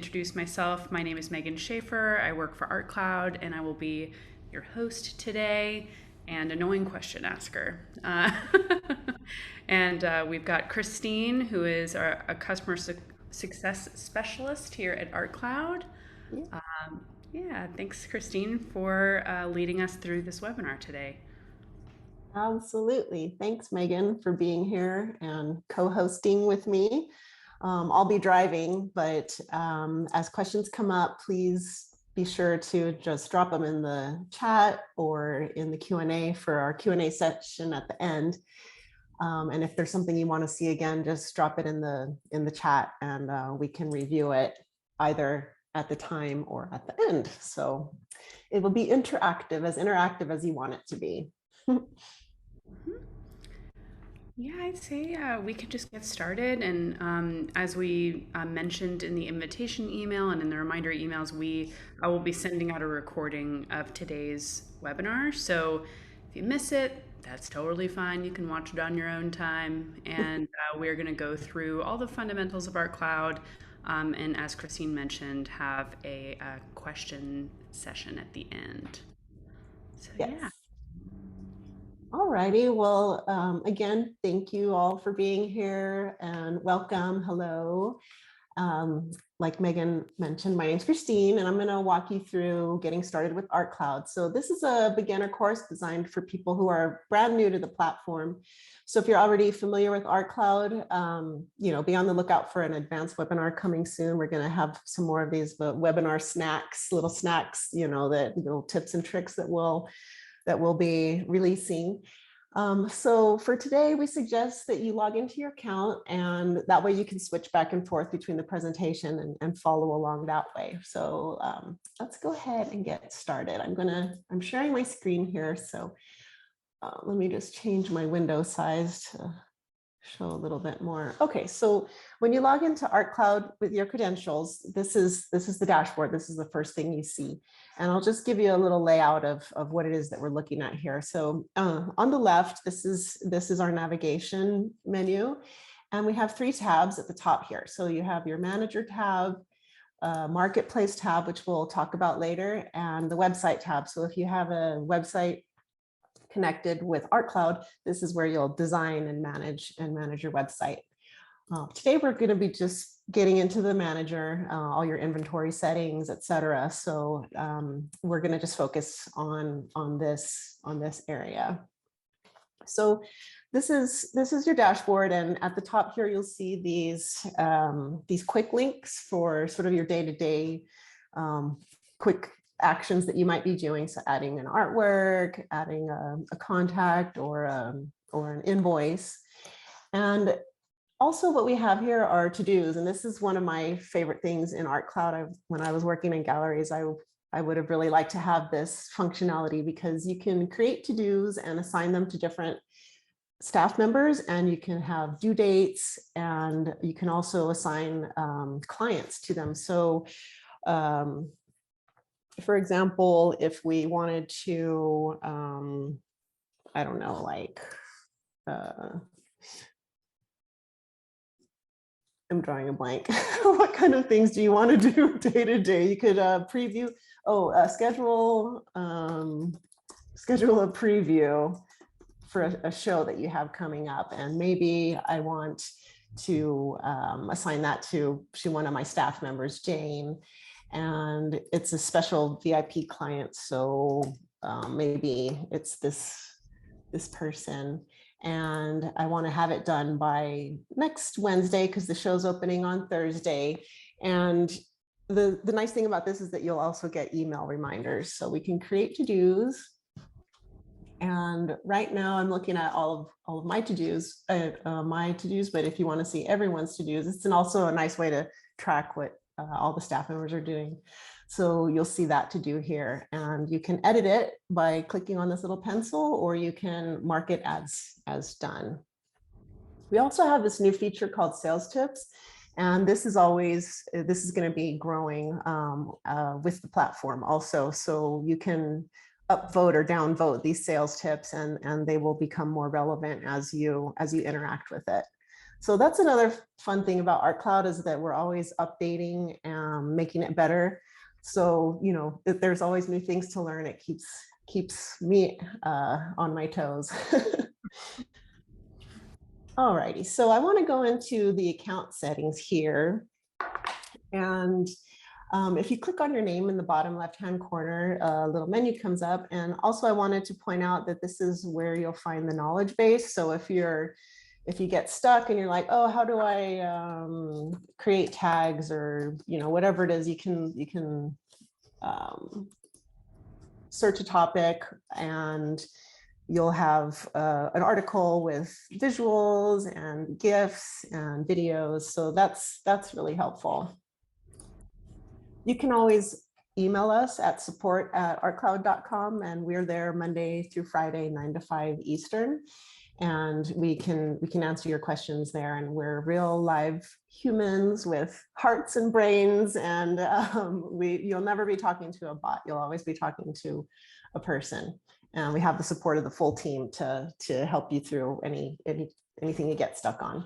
introduce myself. My name is Megan Schaefer. I work for ArtCloud, and I will be your host today and annoying question asker. And we've got Christine, who is a customer success specialist here at ArtCloud. Yeah, Yeah, thanks, Christine, for leading us through this webinar today. absolutely. Thanks, Megan, for being here and co-hosting with me. I'll be driving, but as questions come up, please be sure to just drop them in the chat or in the Q&A for our Q&A section at the end. And if there's something you want to see again, just drop it in the chat, and we can review it either at the time or at the end. So it will be interactive as you want it to be. Yeah, I'd say we could just get started. And as we mentioned in the invitation email and in the reminder emails, I will be sending out a recording of today's webinar. So if you miss it, that's totally fine. You can watch it on your own time. And we're going to go through all the fundamentals of ArtCloud. And as Christine mentioned, have a question session at the end. So Yes. yeah. All righty. Well, again, thank you all for being here and welcome. Hello. Like Megan mentioned, my name's Christine, and I'm going to walk you through getting started with ArtCloud. So this is a beginner course designed for people who are brand new to the platform. So if you're already familiar with ArtCloud, be on the lookout for an advanced webinar coming soon. We're going to have some more of these webinar snacks, little snacks, that little tips and tricks that we'll be releasing. So for today, we suggest that you log into your account, and that way you can switch back and forth between the presentation and follow along that way. So let's go ahead and get started. I'm sharing my screen here. So let me just change my window size to show a little bit more. Okay, so when you log into ArtCloud with your credentials, this is the dashboard. This is the first thing you see. And I'll just give you a little layout of what it is that we're looking at here. So on the left, this is our navigation menu. And we have 3 tabs at the top here. So you have your manager tab, marketplace tab, which we'll talk about later, and the website tab. So if you have a website connected with ArtCloud, this is where you'll design and manage your website. Today, we're going to be just getting into the manager, all your inventory settings, etc. So we're going to just focus on this area. So this is your dashboard, and at the top here, you'll see these quick links for sort of your day-to-day quick actions that you might be doing. So adding an artwork, adding a contact or an invoice. And also what we have here are to-dos. And this is one of my favorite things in ArtCloud. When I was working in galleries, I would have really liked to have this functionality, because you can create to-dos and assign them to different staff members, and you can have due dates, and you can also assign clients to them. So for example, if we wanted to, I don't know, like, I'm drawing a blank. What kind of things do you want to do day to day? You could preview, schedule a preview for a show that you have coming up. And maybe I want to assign that to one of my staff members, Jane. And it's a special VIP client. So maybe it's this person. And I want to have it done by next Wednesday, because the show's opening on Thursday. And the nice thing about this is that you'll also get email reminders. So we can create to-dos. And right now I'm looking at all of my to-dos, but if you want to see everyone's to-dos, it's also a nice way to track what all the staff members are doing. So you'll see that to do here, and you can edit it by clicking on this little pencil, or you can mark it as done. We also have this new feature called sales tips, and this is going to be growing with the platform also. So you can upvote or downvote these sales tips, and they will become more relevant as you interact with it. So that's another fun thing about ArtCloud is that we're always updating and making it better. So, you know, if there's always new things to learn. It keeps me on my toes. All righty, so I want to go into the account settings here. And if you click on your name in the bottom left-hand corner, a little menu comes up. And also I wanted to point out that this is where you'll find the knowledge base. So if you get stuck and you're like, oh, how do I create tags, or whatever it is, you can search a topic and you'll have an article with visuals and GIFs and videos. So that's really helpful. You can always email us at support@artcloud.com, and we're there Monday through Friday, 9 to 5 Eastern. And we can answer your questions there. And we're real live humans with hearts and brains. And you'll never be talking to a bot. You'll always be talking to a person. And we have the support of the full team to help you through anything you get stuck on.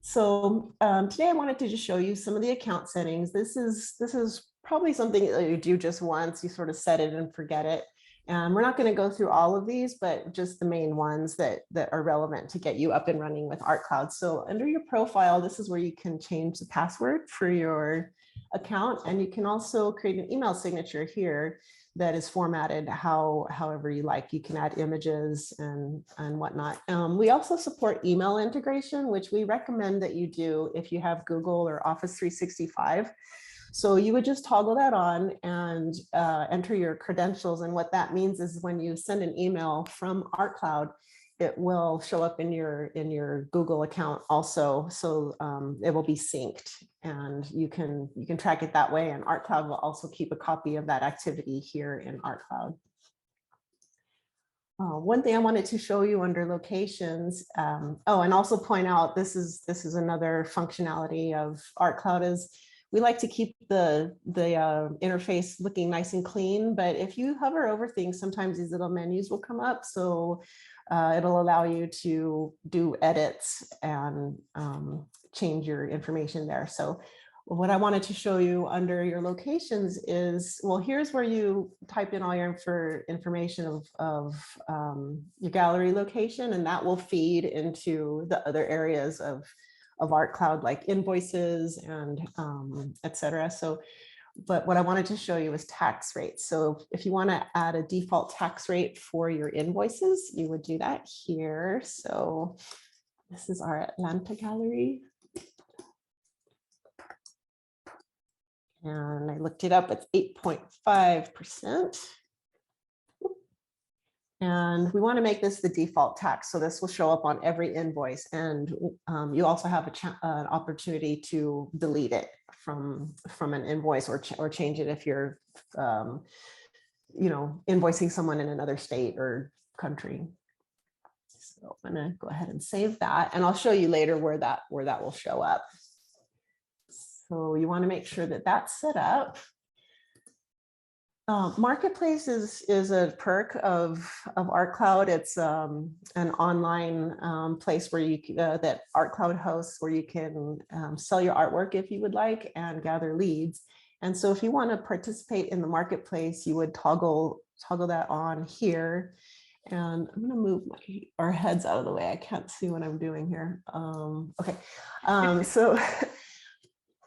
So today I wanted to just show you some of the account settings. This is probably something that you do just once. You sort of set it and forget it. And we're not going to go through all of these, but just the main ones that are relevant to get you up and running with ArtCloud. So under your profile, this is where you can change the password for your account. And you can also create an email signature here that is formatted however you like. You can add images and whatnot. We also support email integration, which we recommend that you do if you have Google or Office 365. So you would just toggle that on and enter your credentials. And what that means is when you send an email from ArtCloud, it will show up in your Google account also. So it will be synced, and you can track it that way. And ArtCloud will also keep a copy of that activity here in ArtCloud. One thing I wanted to show you under locations, and also point out, this is another functionality of ArtCloud, is we like to keep the interface looking nice and clean, but if you hover over things, sometimes these little menus will come up. So it'll allow you to do edits and change your information there. So what I wanted to show you under your locations is, well, here's where you type in all your information of your gallery location, and that will feed into the other areas of ArtCloud, like invoices and etc. So, but what I wanted to show you is tax rates. So if you want to add a default tax rate for your invoices, you would do that here. So this is our Atlanta gallery. And I looked it up, it's 8.5%. And we want to make this the default tax. So this will show up on every invoice. And you also have an opportunity to delete it from an invoice, or change it if you're invoicing someone in another state or country. So I'm going to go ahead and save that. And I'll show you later where that will show up. So you want to make sure that that's set up. Marketplace is a perk of ArtCloud. It's an online place where that ArtCloud hosts, where you can sell your artwork if you would like, and gather leads. And so if you want to participate in the marketplace, you would toggle that on here. And I'm going to move our heads out of the way. I can't see what I'm doing here. Okay, so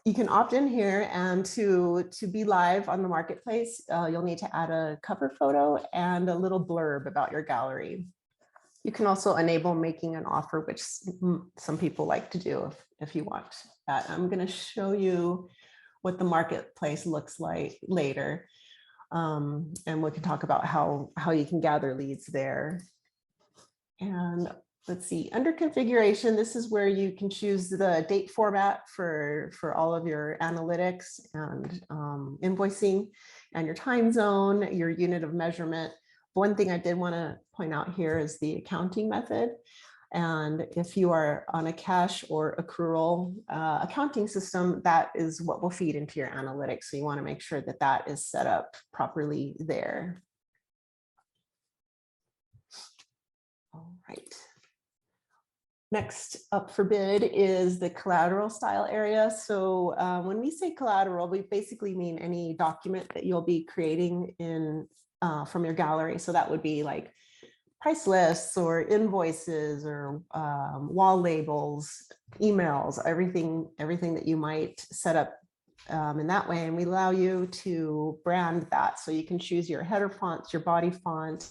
you can opt in here, and to be live on the marketplace, you'll need to add a cover photo and a little blurb about your gallery. You can also enable making an offer, which some people like to do if you want that. I'm going to show you what the marketplace looks like later. And we can talk about how you can gather leads there. And let's see, under configuration, this is where you can choose the date format for all of your analytics and invoicing, and your time zone, your unit of measurement. One thing I did want to point out here is the accounting method. And if you are on a cash or accrual accounting system, that is what will feed into your analytics. So you want to make sure that that is set up properly there. All right. Next up for bid is the collateral style area. So when we say collateral, we basically mean any document that you'll be creating in from your gallery. So that would be like price lists or invoices or wall labels, emails, everything that you might set up in that way. And we allow you to brand that. So you can choose your header fonts, your body font,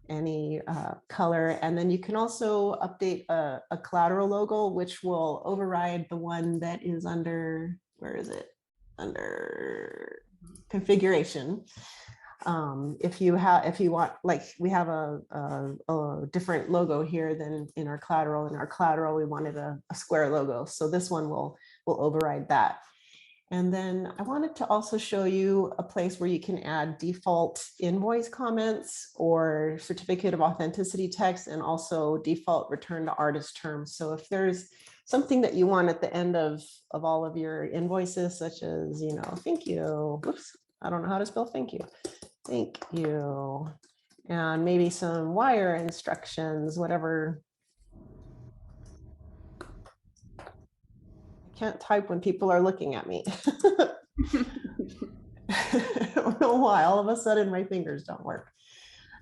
any color. And then you can also update a collateral logo, which will override the one that is under, where is it? Under configuration. If you want, like we have a different logo here than in our collateral. In our collateral, we wanted a square logo. So this one will override that. And then I wanted to also show you a place where you can add default invoice comments or certificate of authenticity text, and also default return to artist terms. So if there's something that you want at the end of all of your invoices, such as, you know, thank you. Whoops, I don't know how to spell thank you. Thank you. And maybe some wire instructions, whatever. Can't type when people are looking at me. I don't know why. All of a sudden my fingers don't work.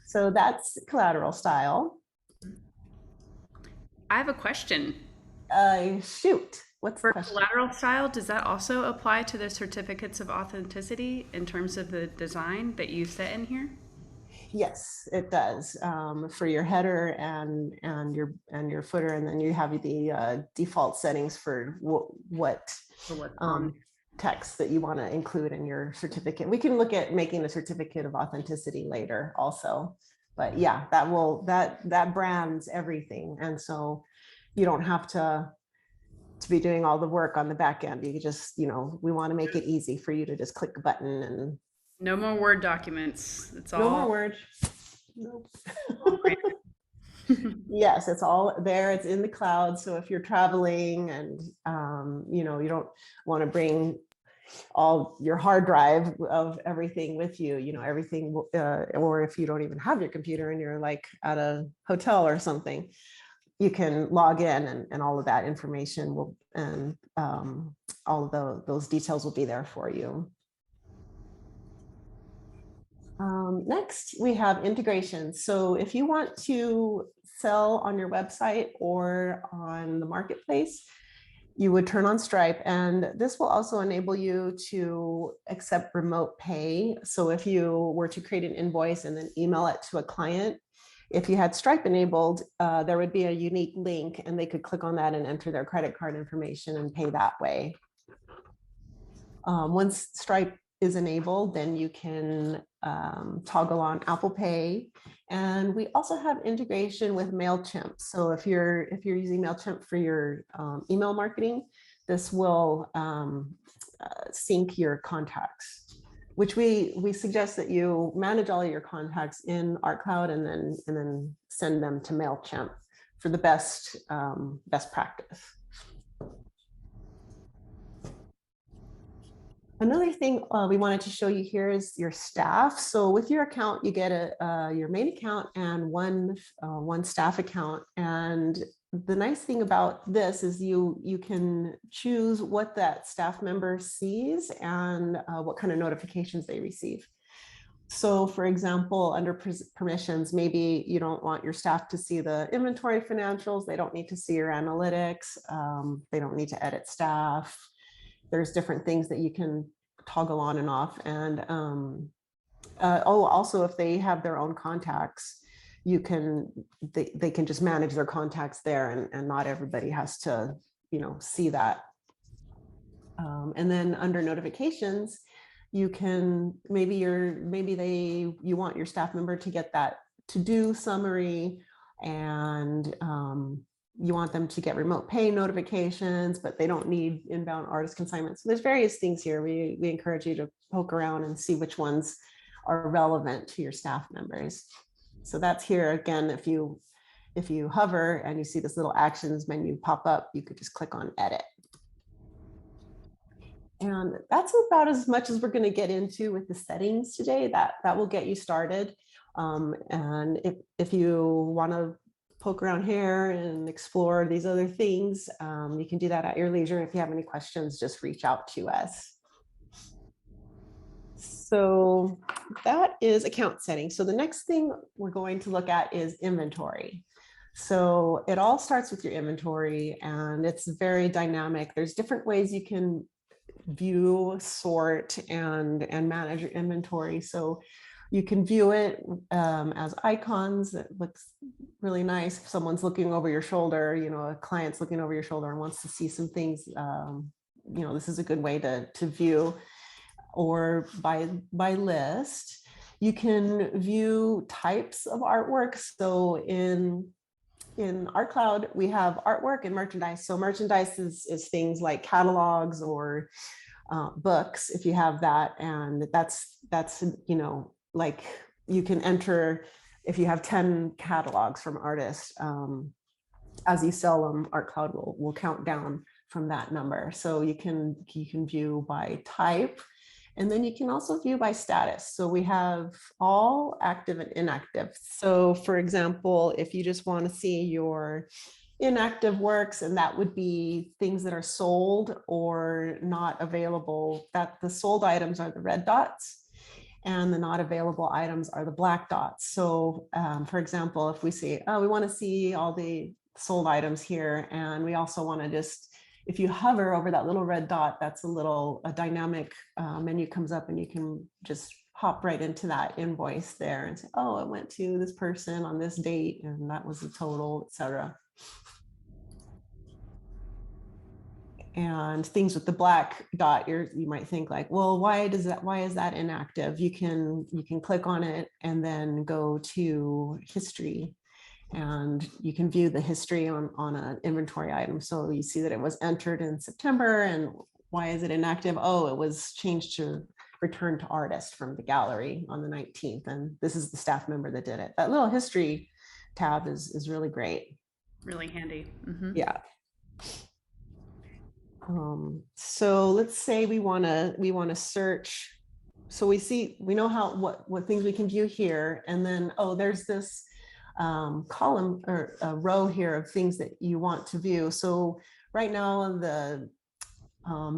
So that's collateral style. I have a question. Shoot. What's the For question? collateral style, does that also apply to the certificates of authenticity in terms of the design that you set in here? Yes, it does. For your header and your footer, and then you have the default settings for what For what's on? text that you want to include in your certificate. We can look at making a certificate of authenticity later also. But yeah, that brands everything. And so you don't have to be doing all the work on the back end. You just, we want to make it easy for you to just click a button and No more Word documents. It's no more all, words. Nope. all brand. Yes, it's all there. It's in the cloud. So if you're traveling and you don't want to bring all your hard drive of everything with you, everything, or if you don't even have your computer and you're like at a hotel or something, you can log in and all of that information will, and all of those details will be there for you. Next, we have integration. So if you want to sell on your website or on the marketplace, you would turn on Stripe, and this will also enable you to accept remote pay. So if you were to create an invoice and then email it to a client, if you had Stripe enabled, there would be a unique link and they could click on that and enter their credit card information and pay that way. Once Stripe is enabled, then you can toggle on Apple Pay. And we also have integration with MailChimp. So if you're using MailChimp for your email marketing, this will sync your contacts, which we suggest that you manage all of your contacts in ArtCloud and then send them to MailChimp for the best practice. Another thing we wanted to show you here is your staff. So with your account, you get your main account and one staff account. And the nice thing about this is you can choose what that staff member sees and what kind of notifications they receive. So for example, under permissions, maybe you don't want your staff to see the inventory financials. They don't need to see your analytics. They don't need to edit staff. There's different things that you can toggle on and off. And also if they have their own contacts, they can just manage their contacts there, and not everybody has to, see that. And then under notifications, you can you want your staff member to get that to-do summary, and you want them to get remote pay notifications, but they don't need inbound artist consignments. So there's various things here. We encourage you to poke around and see which ones are relevant to your staff members. So that's here again. If you hover and you see this little actions menu pop up, you could just click on edit. And that's about as much as we're going to get into with the settings today. That will get you started. And if you want to poke around here and explore these other things. You can do that at your leisure. If you have any questions, just reach out to us. So that is account setting. So the next thing we're going to look at is inventory. So it all starts with your inventory, and it's very dynamic. There's different ways you can view, sort, and manage your inventory. So you can view it as icons. It looks really nice. If someone's looking over your shoulder, a client's looking over your shoulder and wants to see some things, this is a good way to view. Or by list. You can view types of artwork. So in ArtCloud, we have artwork and merchandise. So merchandise is things like catalogs or books, if you have that. And that's like you can enter, if you have 10 catalogs from artists, as you sell them, ArtCloud will count down from that number. So you can view by type. And then you can also view by status. So we have all active and inactive. So for example, if you just want to see your inactive works, and that would be things that are sold or not available, that the sold items are the red dots and the not available items are the black dots. So for example, if we say, oh, we want to see all the sold items here, and we also want to just, if you hover over that little red dot, that's a dynamic menu comes up, and you can just hop right into that invoice there and say, oh, it went to this person on this date, and that was the total, etc. And things with the black dot, you might think like, well, why is that inactive? You can click on it and then go to history, and you can view the history on an inventory item. So you see that it was entered in September, and why is it inactive? Oh, it was changed to return to artist from the gallery on the 19th. And this is the staff member that did it. That little history tab is really great. Really handy. Mm-hmm. Yeah. So let's say we want to search. So we know what things we can view here. And then, oh, there's this column or a row here of things that you want to view. So right now the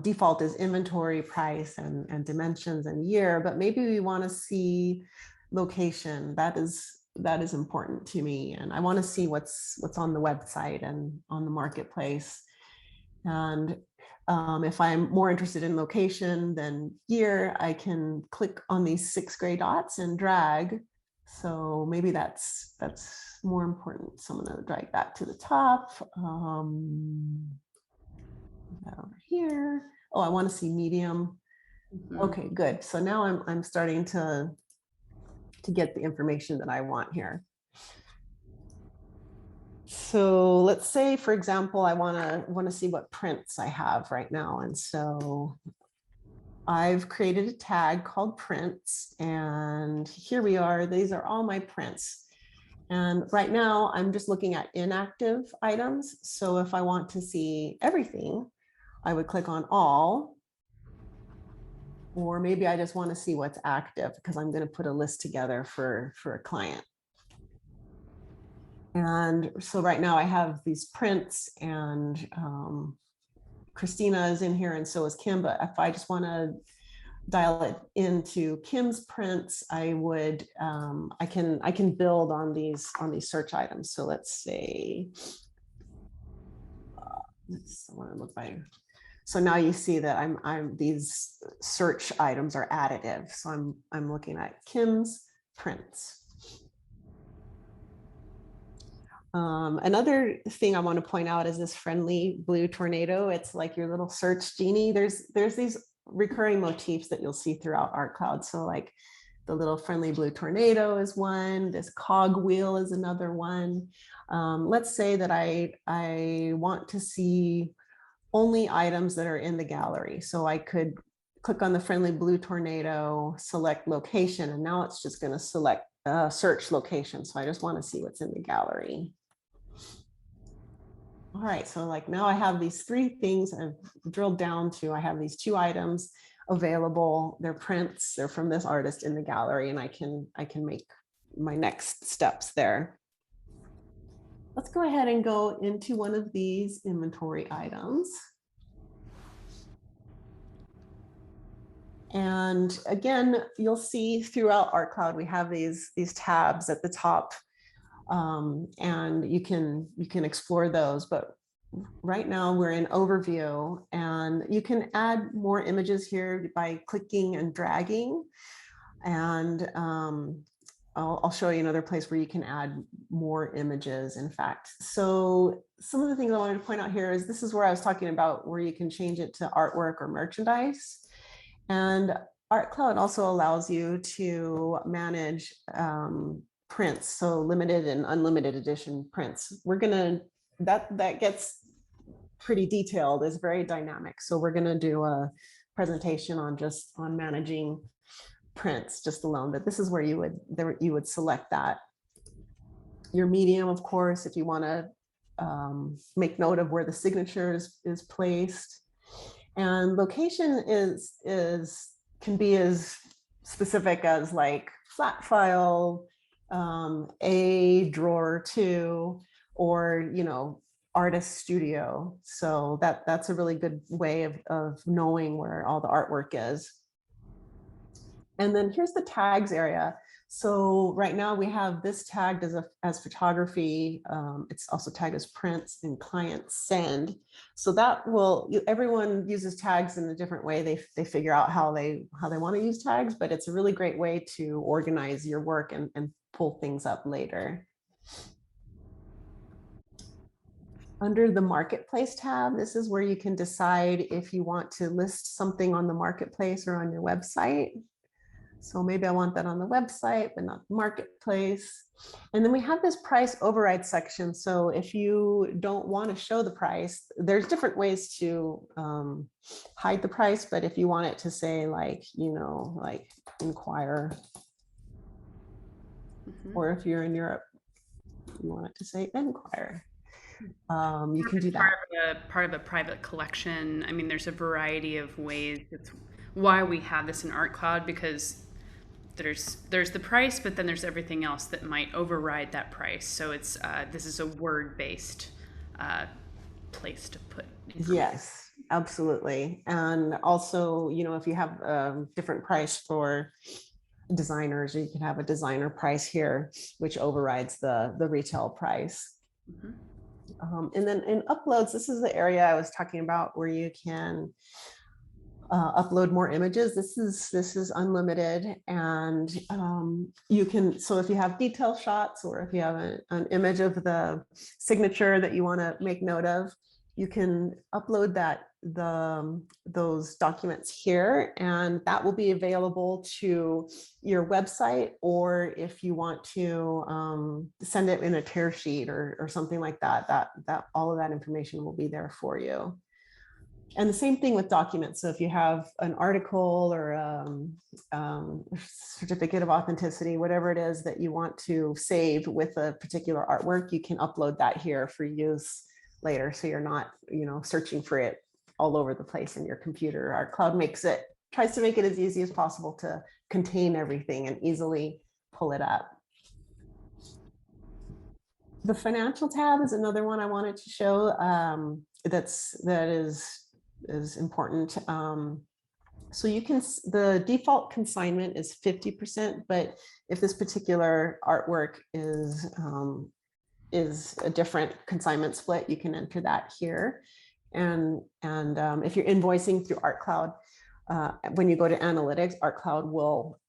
default is inventory, price, and dimensions and year, but maybe we want to see location. That is important to me, and I want to see what's on the website and on the marketplace. And if I'm more interested in location than year, I can click on these 6 gray dots and drag. So maybe that's more important. So I'm going to drag that to the top. That over here. Oh, I want to see medium. Mm-hmm. Okay, good. So now I'm starting to get the information that I want here. So let's say, for example, I want to see what prints I have right now. And so I've created a tag called prints, and here we are. These are all my prints. And right now I'm just looking at inactive items. So if I want to see everything, I would click on all, or maybe I just want to see what's active because I'm going to put a list together for a client. And so right now I have these prints, and Christina is in here, and so is Kim. But if I just want to dial it into Kim's prints, I would I can build on these search items. So let's say I want to look by. So now you see that I'm these search items are additive. So I'm looking at Kim's prints. Another thing I want to point out is this friendly blue tornado. It's like your little search genie. There's these recurring motifs that you'll see throughout ArtCloud. So like the little friendly blue tornado is one. This cog wheel is another one. Let's say that I want to see only items that are in the gallery. So I could click on the friendly blue tornado, select location, and now it's just going to select search location. So I just want to see what's in the gallery. All right, so like now I have these 3 things I've drilled down to. I have these 2 items available. They're prints. They're from this artist in the gallery, and I can make my next steps there. let's go ahead and go into one of these inventory items. And again, you'll see throughout ArtCloud, we have these tabs at the top, and you can explore those. But right now we're in overview, and you can add more images here by clicking and dragging. And I'll show you another place where you can add more images, in fact. So some of the things I wanted to point out here is this is where I was talking about where you can change it to artwork or merchandise. And ArtCloud also allows you to manage prints, so limited and unlimited edition prints. We're gonna, that gets pretty detailed, is very dynamic. So we're gonna do a presentation on just on managing prints just alone, but this is where you would select that. Your medium, of course, if you want to make note of where the signature is placed. And location can be as specific as like flat file, a drawer to, or artist studio. So that's a really good way of knowing where all the artwork is. And then here's the tags area. So right now we have this tagged as photography. It's also tagged as prints and client send. So that everyone uses tags in a different way. They figure out how they want to use tags, but it's a really great way to organize your work and pull things up later. Under the Marketplace tab, this is where you can decide if you want to list something on the Marketplace or on your website. So maybe I want that on the website, but not the Marketplace. And then we have this price override section. So if you don't want to show the price, there's different ways to hide the price. But if you want it to say like inquire, or if you're in Europe, you want it to say inquire. You can do that. Part of a private collection. I mean, there's a variety of ways. It's why we have this in ArtCloud, because there's the price, but then there's everything else that might override that price. So it's this is a word-based place to put Yes, absolutely. And also, if you have a different price for designers, you can have a designer price here, which overrides the retail price. And then in uploads, this is the area I was talking about where you can upload more images. This is unlimited, and you can, so if you have detail shots, or if you have an image of the signature that you want to make note of, you can upload those documents here, and that will be available to your website, or if you want to send it in a tear sheet or something like that, all of that information will be there for you. And the same thing with documents. So if you have an article or certificate of authenticity, whatever it is that you want to save with a particular artwork, you can upload that here for use later. So you're not, searching for it all over the place in your computer. ArtCloud tries to make it as easy as possible to contain everything and easily pull it up. The financial tab is another one I wanted to show that is important. So the default consignment is 50%, but if this particular artwork is a different consignment split, you can enter that here. And if you're invoicing through ArtCloud, when you go to analytics, ArtCloud will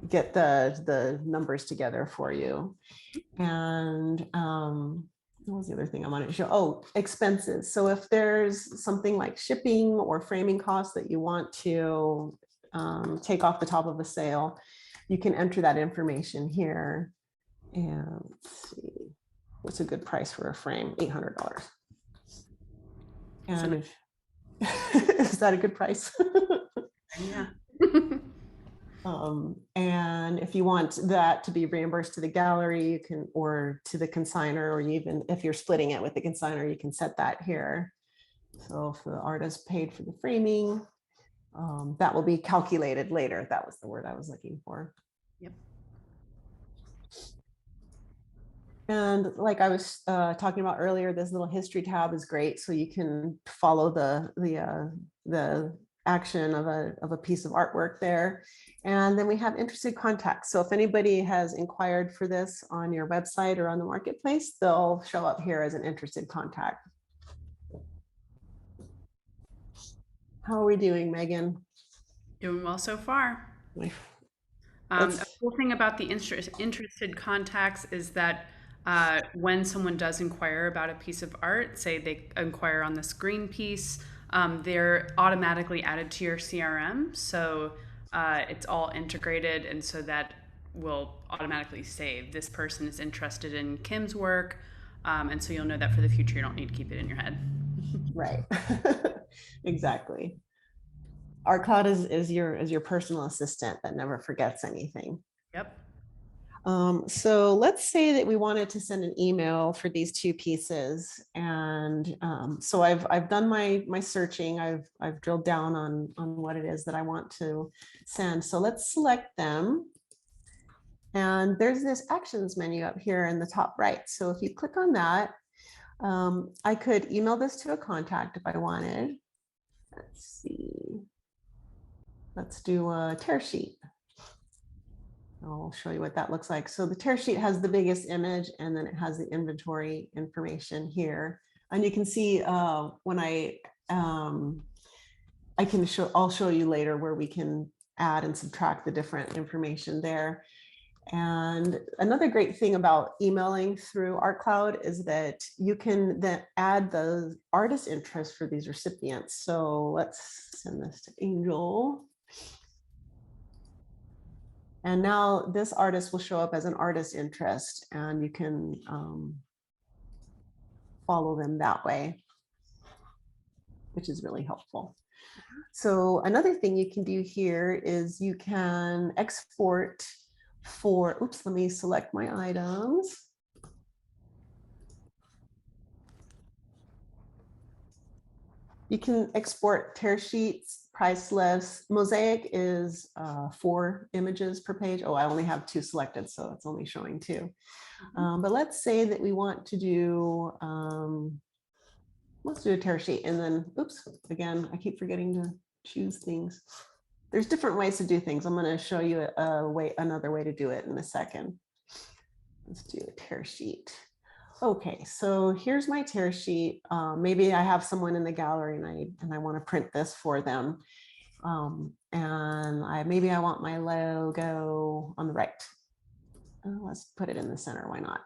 get the numbers together for you. And what was the other thing I wanted to show? Oh, expenses. So if there's something like shipping or framing costs that you want to take off the top of a sale, you can enter that information here. And let's see, what's a good price for a frame? $800. And is that a good price? Yeah. And if you want that to be reimbursed to the gallery, you can, or to the consignor, or even if you're splitting it with the consignor, you can set that here. So if the artist paid for the framing, that will be calculated later. That was the word I was looking for. Yep. And like I was talking about earlier, this little history tab is great, so you can follow the action of a piece of artwork there. And then we have interested contacts. So if anybody has inquired for this on your website or on the marketplace, they'll show up here as an interested contact. How are we doing, Megan? Doing well so far. A Let's cool thing about the interested contacts is that when someone does inquire about a piece of art, say they inquire on this green piece, they're automatically added to your CRM. So it's all integrated, and so that will automatically save this person is interested in Kim's work. And so you'll know that for the future. You don't need to keep it in your head. right. Exactly. ArtCloud is your personal assistant that never forgets anything. Yep. So let's say that we wanted to send an email for these two pieces. And so I've done my searching. I've drilled down on what it is that I want to send. So let's select them. And there's this actions menu up here in the top right. So if you click on that, I could email this to a contact if I wanted. Let's see. Let's do a tear sheet. I'll show you what that looks like. So the tear sheet has the biggest image, and then it has the inventory information here. And you can see when I'll show you later where we can add and subtract the different information there. And another great thing about emailing through ArtCloud is that you can then add the artist interest for these recipients. So let's send this to Angel. And now this artist will show up as an artist interest, and you can follow them that way, which is really helpful. So another thing you can do here is you can export for, oops, let me select my items. You can export tear sheets, price lists. Mosaic is 4 images per page. Oh, I only have 2 selected, so it's only showing 2. But let's say that we want to do, let's do a tear sheet. And then, oops, again, I keep forgetting to choose things. There's different ways to do things. I'm going to show you another way to do it in a second. Let's do a tear sheet. Okay, so here's my tear sheet. Maybe I have someone in the gallery and I want to print this for them. And maybe I want my logo on the right. Let's put it in the center, why not?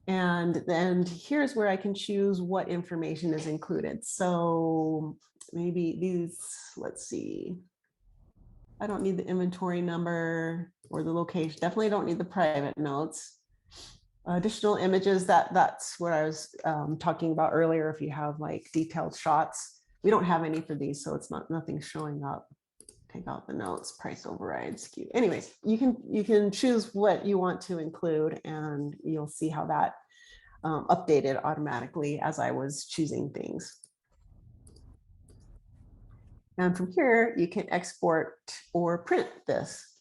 And then here's where I can choose what information is included. So maybe these, let's see. I don't need the inventory number or the location. Definitely don't need the private notes. Additional images, that's what I was talking about earlier. If you have like detailed shots, we don't have any for these, so it's nothing showing up. Take out the notes, price override, SKU. Anyways, you can choose what you want to include, and you'll see how that updated automatically as I was choosing things. And from here, you can export or print this.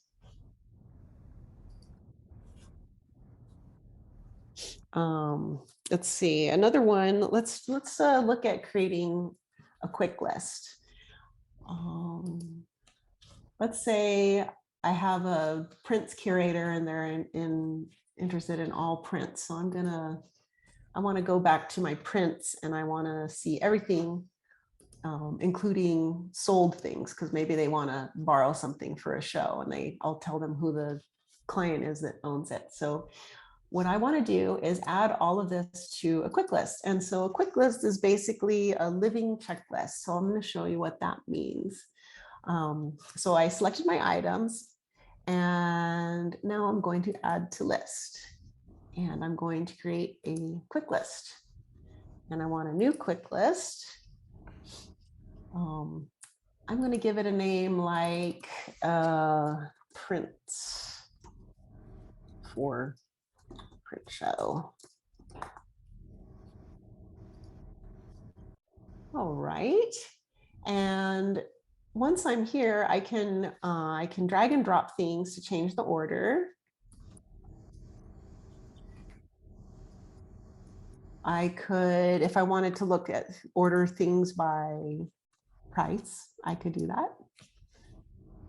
Let's see, another one. Let's look at creating a quick list. Let's say I have a prints curator and they're interested in all prints. So I want to go back to my prints and I want to see everything, including sold things, because maybe they want to borrow something for a show, and I'll tell them who the client is that owns it. So what I want to do is add all of this to a quick list. And so a quick list is basically a living checklist. So I'm going to show you what that means. So I selected my items, and now I'm going to add to list. And I'm going to create a quick list. And I want a new quick list. I'm going to give it a name like prints for print show. All right. And once I'm here, I can drag and drop things to change the order. I could, if I wanted to look at order things by price, I could do that.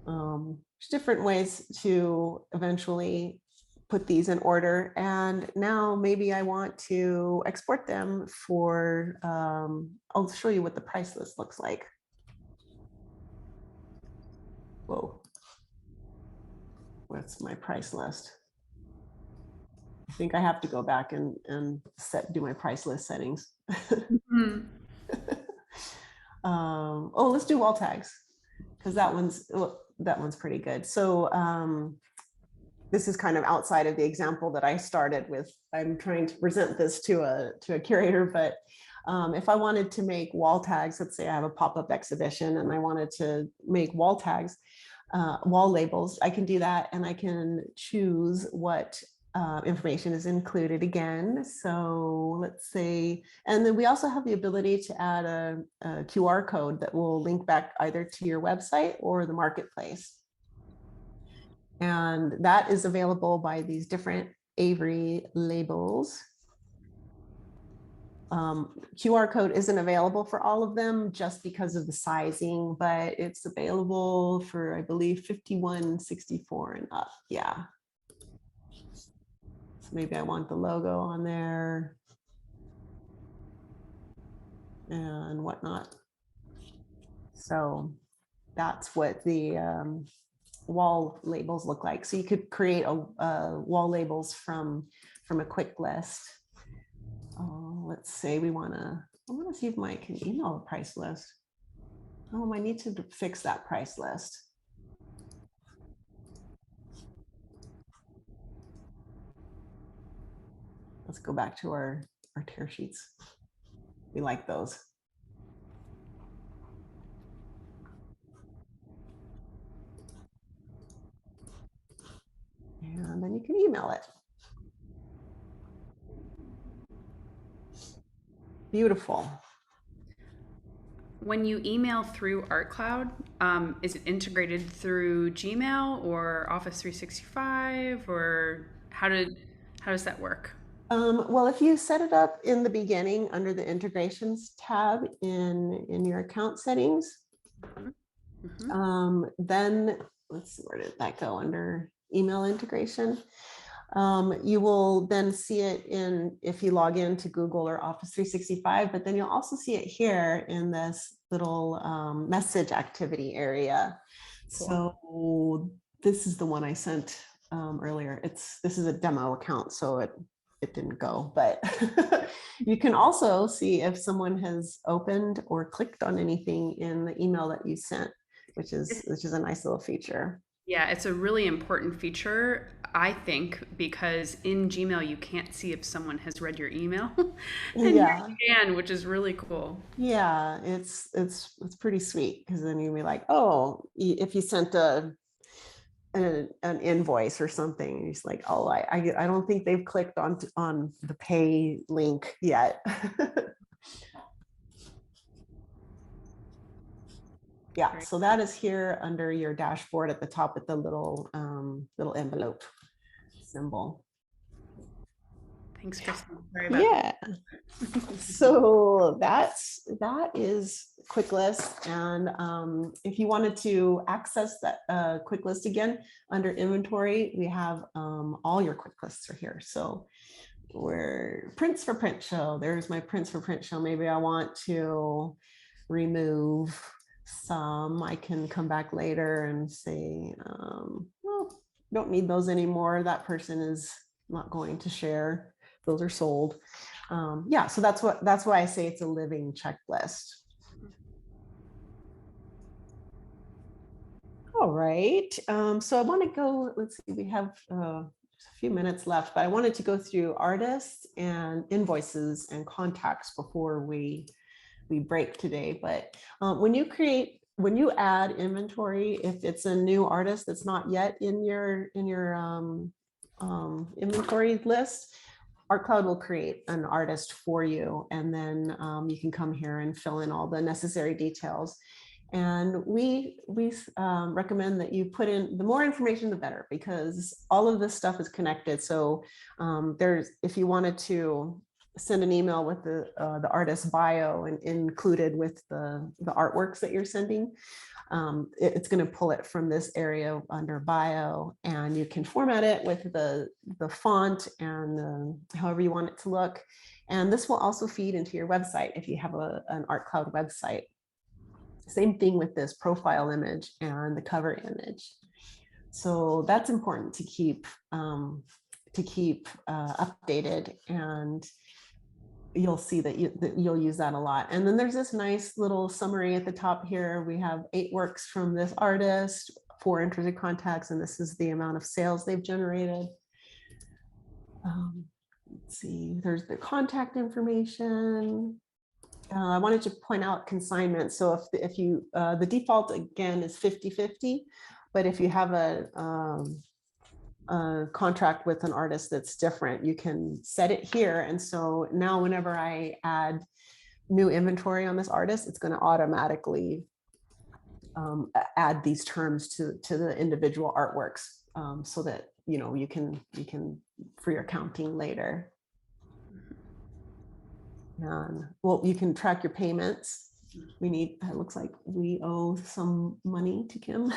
There's different ways to eventually put these in order. And now maybe I want to export them for, I'll show you what the price list looks like. Whoa. What's my price list? I think I have to go back and do my price list settings. Mm-hmm. Oh, let's do wall tags, because that one's pretty good. So this is kind of outside of the example that I started with. I'm trying to present this to a curator, but if I wanted to make wall tags, let's say I have a pop-up exhibition and I wanted to make wall tags, wall labels, I can do that, and I can choose what information is included again. So let's say, and then we also have the ability to add a QR code that will link back either to your website or the marketplace. And that is available by these different Avery labels. QR code isn't available for all of them just because of the sizing, but it's available for, I believe, 5164 and up. Yeah. So maybe I want the logo on there and whatnot. So that's what the wall labels look like. So you could create a wall labels from a quick list. Let's say I want to see if Mike can email a price list. Oh, I need to fix that price list. Let's go back to our tear sheets. We like those. And then you can email it. Beautiful. When you email through ArtCloud, is it integrated through Gmail or Office 365, or how does that work? Well, if you set it up in the beginning under the integrations tab in your account settings, then let's see, where did that go? Under email integration. You will then see it if you log into Google or Office 365, but then you'll also see it here in this little message activity area. Cool. So this is the one I sent earlier. This is a demo account, so it didn't go, but you can also see if someone has opened or clicked on anything in the email that you sent, which is a nice little feature. Yeah, it's a really important feature, I think, because in Gmail you can't see if someone has read your email, and yeah, you can, which is really cool. Yeah, it's pretty sweet, because then you'd be like, oh, if you sent an invoice or something, it's like, oh, I don't think they've clicked on the pay link yet. Yeah, great. So that is here under your dashboard at the top with the little envelope symbol. Thanks, Kristen. Sorry about that. So that is quick list. And if you wanted to access that quick list again under inventory, we have all your quick lists are here. So we're prints for print show. There's my prints for print show. Maybe I want to remove some. I can come back later and say, well, don't need those anymore. That person is not going to share. Those are sold. Yeah, so that's why I say it's a living checklist. All right, so I want to go, let's see, we have a few minutes left, but I wanted to go through artists and invoices and contacts before we break today. But when you add inventory, if it's a new artist that's not yet in your inventory list, ArtCloud will create an artist for you, and then you can come here and fill in all the necessary details. And we recommend that you put in, the more information, the better, because all of this stuff is connected. So if you wanted to send an email with the artist's bio and included with the artworks that you're sending, it's going to pull it from this area under bio, and you can format it with the font and however you want it to look. And this will also feed into your website if you have an ArtCloud website. Same thing with this profile image and the cover image. So that's important to keep updated, and you'll see that you'll use that a lot. And then there's this nice little summary at the top here. We have 8 works from this artist, 4 interested contacts, and this is the amount of sales they've generated. Let's see, there's the contact information. I wanted to point out consignment. So if you, the default again is 50-50, but if you have a contract with an artist that's different, you can set it here. And so now whenever I add new inventory on this artist, it's going to automatically add these terms to the individual artworks, so that you can for your counting later. And well, you can track your payments. It looks like we owe some money to Kim.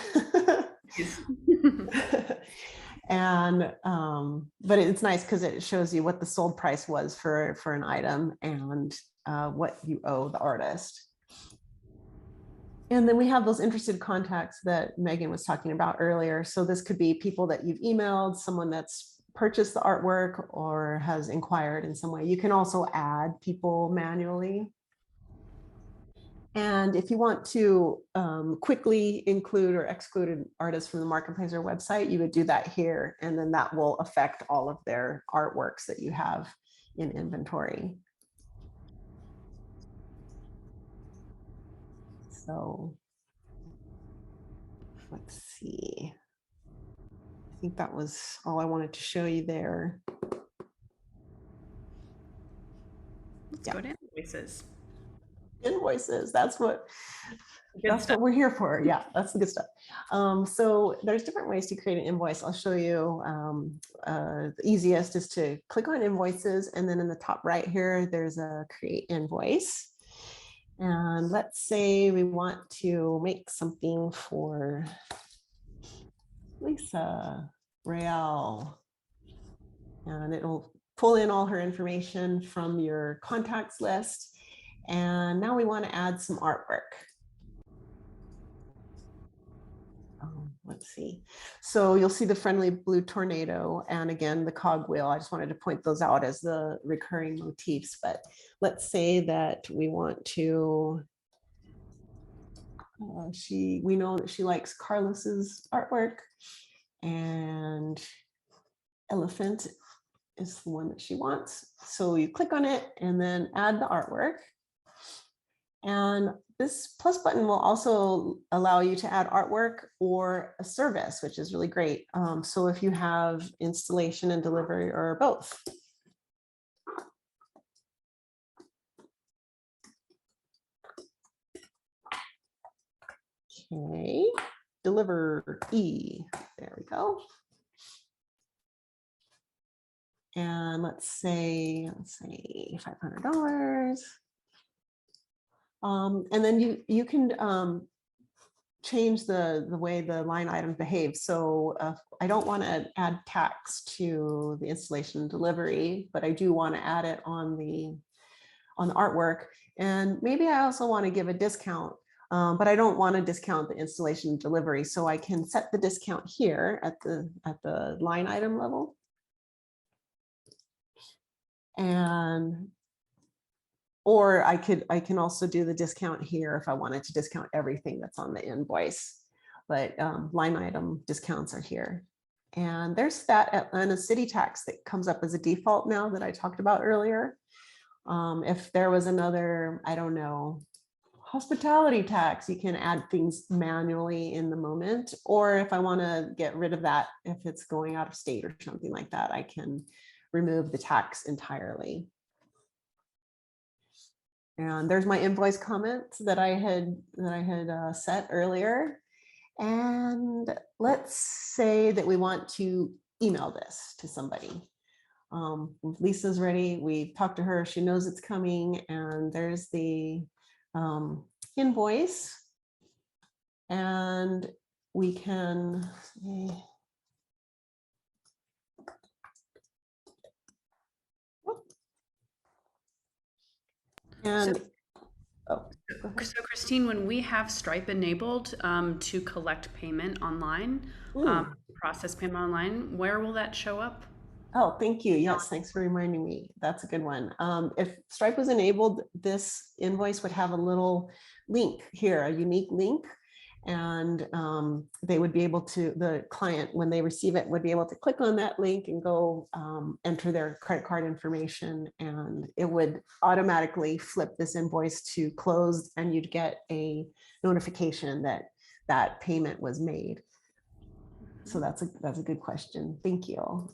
And but it's nice because it shows you what the sold price was for an item and what you owe the artist. And then we have those interested contacts that Megan was talking about earlier. So this could be people that you've emailed, someone that's purchased the artwork or has inquired in some way. You can also add people manually. And if you want to quickly include or exclude an artist from the marketplace or website, you would do that here. And then that will affect all of their artworks that you have in inventory. So let's see. I think that was all I wanted to show you there. Let's go to invoices. Invoices, that's what we're here for. Yeah, that's the good stuff. So there's different ways to create an invoice. I'll show you. The easiest is to click on invoices, and then in the top right here, there's a create invoice. And let's say we want to make something for Lisa Real, and it'll pull in all her information from your contacts list. And now we want to add some artwork. Let's see. So you'll see the friendly blue tornado, and again, the cogwheel. I just wanted to point those out as the recurring motifs. But let's say that we want to, we know that she likes Carlos's artwork, and elephant is the one that she wants. So you click on it and then add the artwork. And this plus button will also allow you to add artwork or a service, which is really great. So if you have installation and delivery or both. Okay, deliver E. There we go. And let's say $500. And then you can change the way the line item behaves. So I don't want to add tax to the installation and delivery, but I do want to add it on the artwork. And maybe I also want to give a discount, but I don't want to discount the installation and delivery. So I can set the discount here at the line item level. And or I can also do the discount here if I wanted to discount everything that's on the invoice, but line item discounts are here. And there's that Atlanta city tax that comes up as a default now that I talked about earlier. If there was another, I don't know, hospitality tax, you can add things manually in the moment. Or if I want to get rid of that, if it's going out of state or something like that, I can remove the tax entirely. And there's my invoice comment that I had set earlier. And let's say that we want to email this to somebody. Lisa's ready. We talked to her. She knows it's coming. And there's the invoice. And we can and So, oh, go ahead. so Christine, when we have Stripe enabled to collect payment online, process payment online, where will that show up? Oh, thank you. Yes, thanks for reminding me. That's a good one. If Stripe was enabled, this invoice would have a little link here, a unique link. And they would be able to, the client, when they receive it, would be able to click on that link and go enter their credit card information. And it would automatically flip this invoice to closed, and you'd get a notification that that payment was made. So that's a good question. Thank you.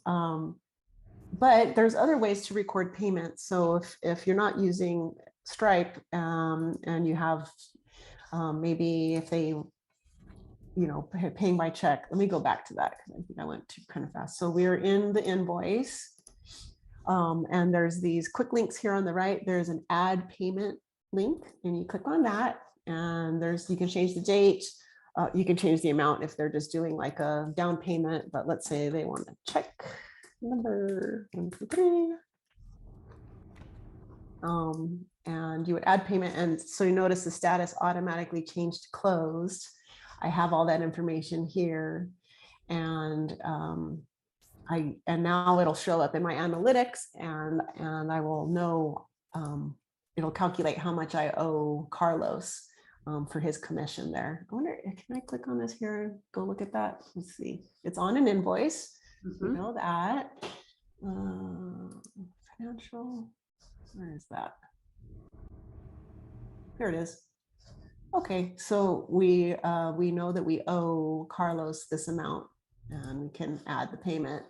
But there's other ways to record payments. So if you're not using Stripe and you have maybe if they, paying by check, let me go back to that because I think I went too kind of fast. So we're in the invoice and there's these quick links here on the right. There's an add payment link and you click on that and you can change the date. You can change the amount if they're just doing like a down payment, but let's say they want to check number 1, 2, 3. And you would add payment. And so you notice the status automatically changed to closed. I have all that information here. And now it'll show up in my analytics and I will know, it'll calculate how much I owe Carlos for his commission there. I wonder, can I click on this here? Go look at that. Let's see. It's on an invoice. We know that. Financial, where is that? There it is. Okay, so we know that we owe Carlos this amount and we can add the payment.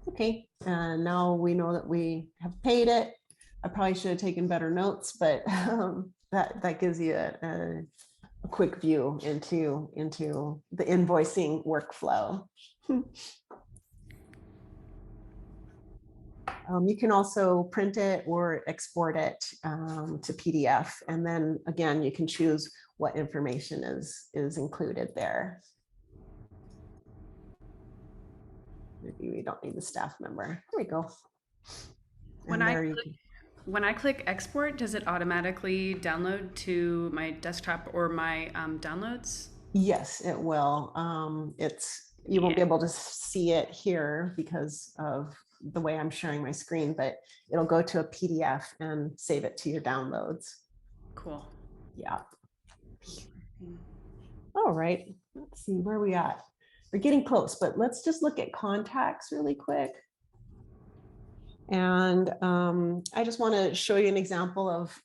Okay, and now we know that we have paid it. I probably should have taken better notes, but that gives you a quick view into the invoicing workflow. You can also print it or export it to PDF. And then again, you can choose what information is included there. Maybe we don't need the staff member. There we go. When I click export, does it automatically download to my desktop or my downloads? Yes, it will. You won't be able to see it here because of the way I'm sharing my screen, but it'll go to a PDF and save it to your downloads. Cool. Yeah. All right. Let's see where we at. We're getting close, but let's just look at contacts really quick. And I just want to show you an example of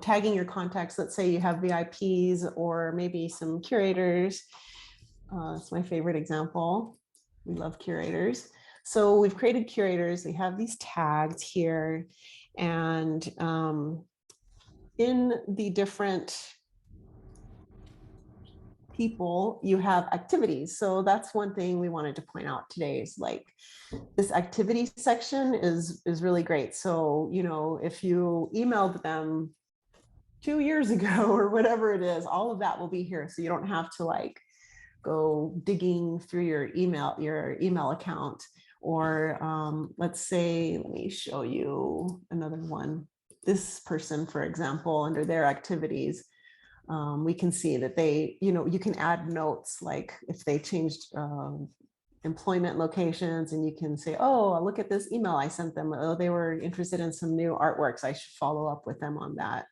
tagging your contacts. Let's say you have VIPs or maybe some curators. It's my favorite example. We love curators. So we've created curators. We have these tags here. And in the different people, you have activities. So that's one thing we wanted to point out today is like this activity section is really great. So, if you emailed them 2 years ago or whatever it is, all of that will be here. So you don't have to like go digging through your email account. Or let's say, let me show you another one. This person, for example, under their activities, we can see that they, you can add notes like if they changed employment locations, and you can say, oh, look at this email I sent them. Oh, they were interested in some new artworks. I should follow up with them on that.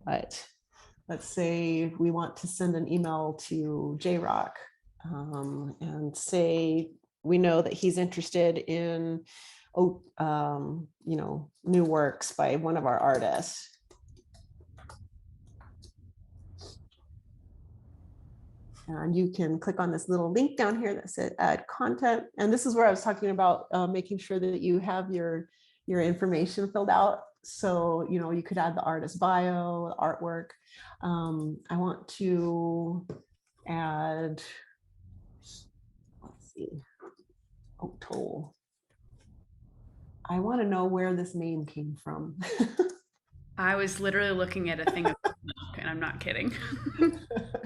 But let's say we want to send an email to J-Rock and say we know that he's interested in new works by one of our artists. And you can click on this little link down here that says add content. And this is where I was talking about making sure that you have your information filled out. So, you could add the artist bio, artwork. I want to add, let's see, oh, toll. I want to know where this name came from. I was literally looking at a thing of milk, and I'm not kidding.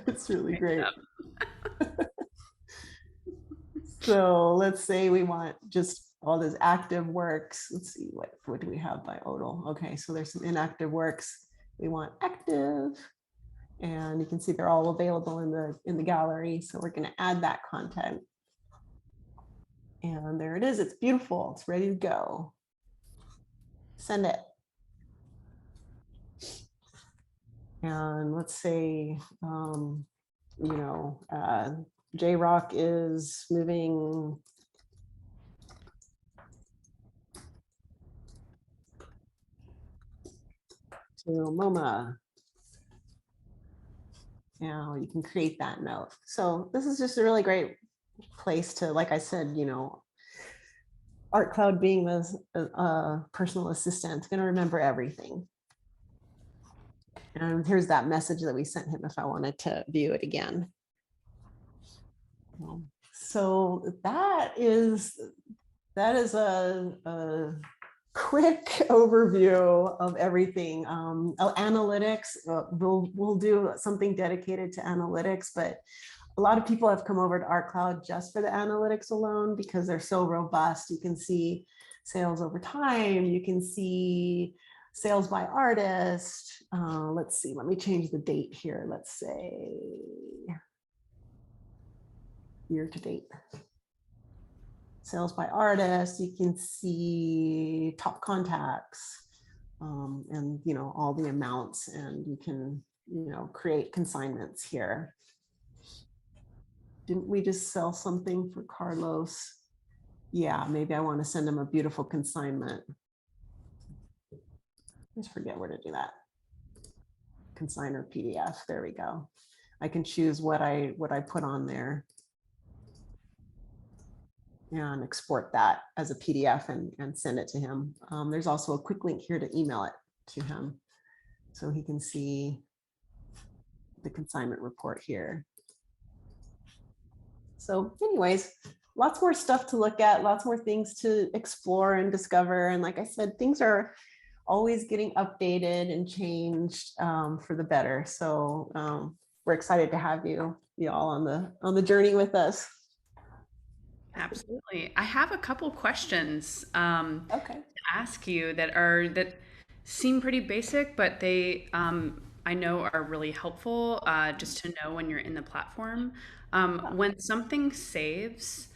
It's really Right great. up. So let's say we want just all those active works. Let's see, what do we have by Odal? Okay, so there's some inactive works. We want active, and you can see they're all available in the gallery. So we're going to add that content. And there it is. It's beautiful. It's ready to go. Send it. And let's say, J-Rock is moving to MoMA. Now you can create that note. So this is just a really great place to, like I said, ArtCloud being the personal assistant, it's going to remember everything. And here's that message that we sent him if I wanted to view it again. So that is a quick overview of everything. Analytics, we'll do something dedicated to analytics, but a lot of people have come over to ArtCloud just for the analytics alone because they're so robust. You can see sales over time. You can see sales by artist. Let's see, let me change the date here. Let's say year to date. Sales by artist, you can see top contacts, and all the amounts, and you can create consignments here. Didn't we just sell something for Carlos? Yeah, maybe I want to send him a beautiful consignment. Just forget where to do that. Consigner PDF, there we go. I can choose what I put on there and export that as a PDF and send it to him. There's also a quick link here to email it to him so he can see the consignment report here. So anyways, lots more stuff to look at, lots more things to explore and discover. And like I said, things are always getting updated and changed for the better. So we're excited to have you all on the journey with us. Absolutely. I have a couple questions Okay. to ask you that seem pretty basic, but they I know are really helpful just to know when you're in the platform. When something saves,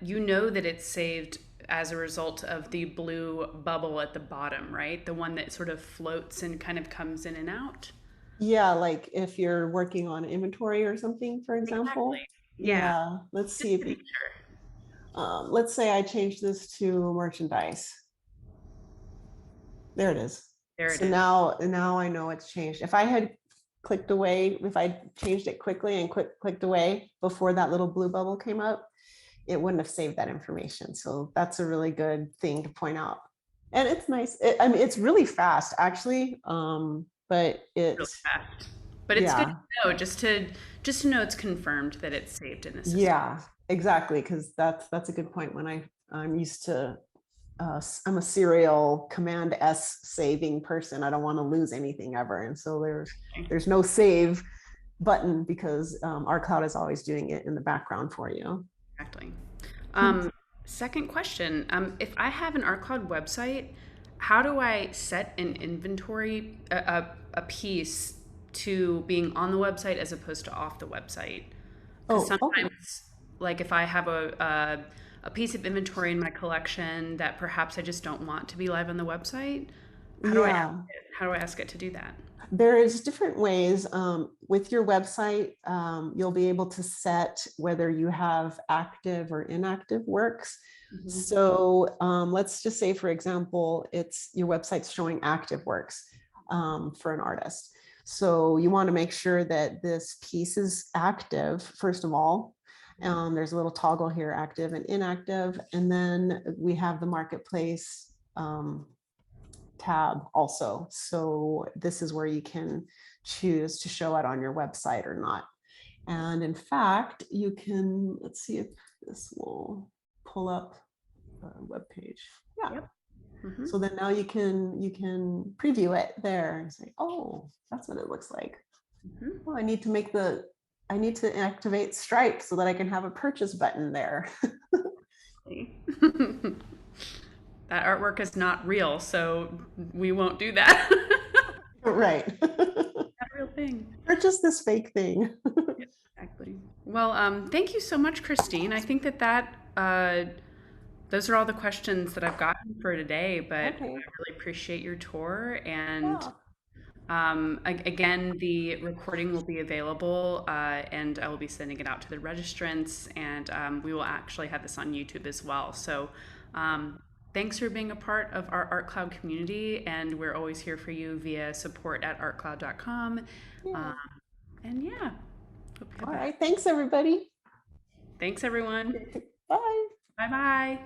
you know that it's saved as a result of the blue bubble at the bottom, right? The one that sort of floats and kind of comes in and out. Yeah, like if you're working on inventory or something, for Exactly. example. Yeah. Yeah, let's see Just if to you, make sure. let's say I change this to merchandise. There it is. There it So is. now I know it's changed. If I had clicked away, if I changed it quickly and clicked away before that little blue bubble came up, it wouldn't have saved that information. So that's a really good thing to point out. And it's nice. I mean, it's really fast actually. But Really it's, fast. But it's good yeah, to know just to know it's confirmed that it's saved in the system. yeah, exactly. Cause that's a good point. When I'm used to, I'm a serial Command S saving person. I don't want to lose anything ever. And so there's no save button because our cloud is always doing it in the background for you. Exactly. Um, Second question. If I have an ArtCloud website, how do I set an inventory, a piece to being on the website as opposed to off the website? Because Oh, okay. sometimes, like if I have a piece of inventory in my collection that perhaps I just don't want to be live on the website, Yeah. how do I ask it to do that? There's different ways with your website. You'll be able to set whether you have active or inactive works. Mhm. So let's just say, for example, it's your website's showing active works for an artist. So you want to make sure that this piece is active, first of all. There's a little toggle here, active and inactive. And then we have the marketplace tab also. So this is where you can choose to show it on your website or not. And in fact, you can, let's see if this will pull up a web page. Yeah. Yep. Mm-hmm. So then now you can preview it there and say, oh, that's what it looks like. Mm-hmm. Well, I need to activate Stripe so that I can have a purchase button there. That artwork is not real, so we won't do that. Right. Not a real thing. Purchase this fake thing. Yeah, exactly. Well, thank you so much, Christine. I think that those are all the questions that I've gotten for today, but I Okay. really appreciate your tour. And Yeah. again, the recording will be available, and I will be sending it out to the registrants, and we will actually have this on YouTube as well. So thanks for being a part of our ArtCloud community, and we're always here for you via support@artcloud.com. Yeah. Um, and yeah, hope you All have a right. Thanks, everybody. thanks everyone. Bye. Bye bye.